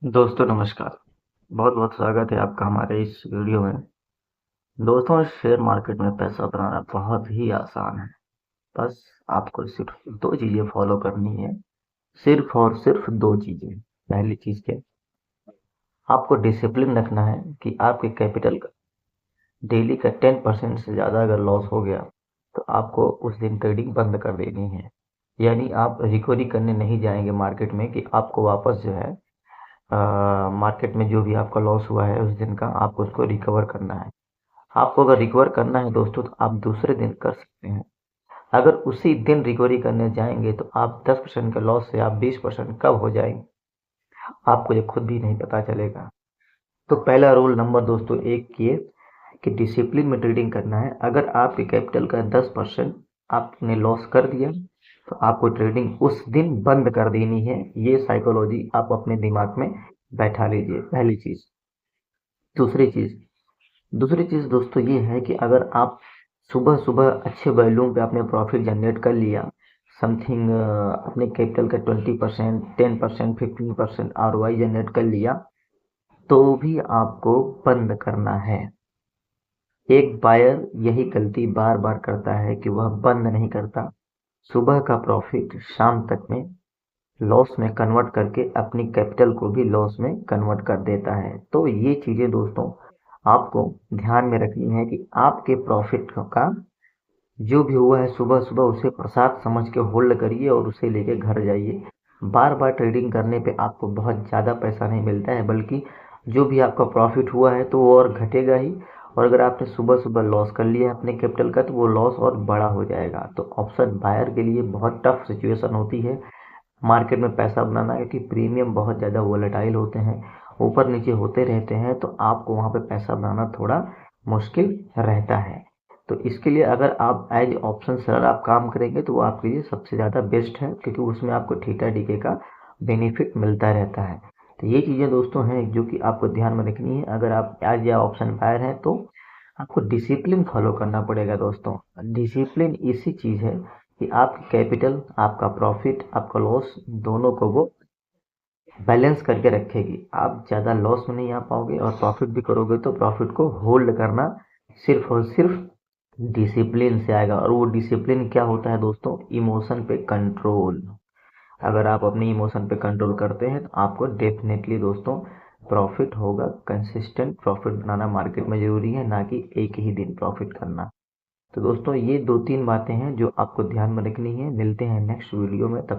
दोस्तों नमस्कार। बहुत बहुत स्वागत है आपका हमारे इस वीडियो में। दोस्तों, शेयर मार्केट में पैसा बनाना बहुत ही आसान है। बस आपको सिर्फ दो चीज़ें फॉलो करनी है। सिर्फ और सिर्फ दो चीज़ें। पहली चीज़ क्या? आपको डिसिप्लिन रखना है कि आपके कैपिटल का डेली का 10% से ज़्यादा अगर लॉस हो गया तो आपको उस दिन ट्रेडिंग बंद कर देनी है। यानी आप रिकवरी करने नहीं जाएंगे मार्केट में कि आपको वापस जो है मार्केट में जो भी आपका लॉस हुआ है उस दिन का आपको उसको रिकवर करना है। आपको अगर रिकवर करना है दोस्तों तो आप दूसरे दिन कर सकते हैं। अगर उसी दिन रिकवरी करने जाएंगे तो आप 10% के लॉस से आप 20% कब हो जाएंगे आपको ये खुद भी नहीं पता चलेगा। तो पहला रूल नंबर दोस्तों एक ये कि डिसिप्लिन में ट्रेडिंग करना है। अगर आपके कैपिटल का 10% आपने लॉस कर दिया तो आपको ट्रेडिंग उस दिन बंद कर देनी है। ये साइकोलॉजी आप अपने दिमाग में बैठा लीजिए, पहली चीज़। दूसरी चीज़ दूसरी चीज़ दोस्तों ये है कि अगर आप सुबह सुबह अच्छे वॉल्यूम पे आपने प्रॉफिट जनरेट कर लिया, समथिंग अपने कैपिटल का 20%, 10%, 15% ROI जनरेट कर लिया, तो भी आपको बंद करना है। एक बायर यही गलती बार बार करता है कि वह बंद नहीं करता, सुबह का प्रॉफिट शाम तक में लॉस में कन्वर्ट करके अपनी कैपिटल को भी लॉस में कन्वर्ट कर देता है। तो ये चीज़ें दोस्तों आपको ध्यान में रखनी है कि आपके प्रॉफिट का जो भी हुआ है सुबह सुबह उसे प्रसाद समझ के होल्ड करिए और उसे लेके घर जाइए। बार बार ट्रेडिंग करने पे आपको बहुत ज़्यादा पैसा नहीं मिलता है, बल्कि जो भी आपका प्रॉफिट हुआ है तो वो और घटेगा ही। और अगर आपने सुबह सुबह लॉस कर लिया अपने कैपिटल का तो वो लॉस और बड़ा हो जाएगा। तो ऑप्शन बायर के लिए बहुत टफ सिचुएशन होती है मार्केट में पैसा बनाना, क्योंकि प्रीमियम बहुत ज़्यादा वोलेटाइल होते हैं, ऊपर नीचे होते रहते हैं, तो आपको वहाँ पे पैसा बनाना थोड़ा मुश्किल रहता है। तो इसके लिए अगर आप एज ऑप्शन सेलर आप काम करेंगे तो वो आपके लिए सबसे ज़्यादा बेस्ट है, क्योंकि उसमें आपको थीटा डीके का बेनिफिट मिलता रहता है। तो ये चीज़ें दोस्तों हैं जो कि आपको ध्यान में रखनी है। अगर आप एज या ऑप्शन बायर हैं तो आपको डिसिप्लिन फॉलो करना पड़ेगा दोस्तों। डिसिप्लिन इसी चीज़ है कि आपकी कैपिटल, आपका प्रॉफिट, आपका लॉस दोनों को वो बैलेंस करके रखेगी। आप ज़्यादा लॉस में नहीं आ पाओगे और प्रॉफिट भी करोगे तो प्रॉफिट को होल्ड करना सिर्फ और सिर्फ डिसिप्लिन से आएगा। और वो डिसिप्लिन क्या होता है दोस्तों? इमोशन पे कंट्रोल। अगर आप अपने इमोशन पे कंट्रोल करते हैं तो आपको डेफिनेटली दोस्तों प्रॉफिट होगा। कंसिस्टेंट प्रॉफिट बनाना मार्केट में ज़रूरी है, ना कि एक ही दिन प्रॉफिट करना। तो दोस्तों ये दो तीन बातें हैं जो आपको ध्यान में रखनी है। मिलते हैं नेक्स्ट वीडियो में, तब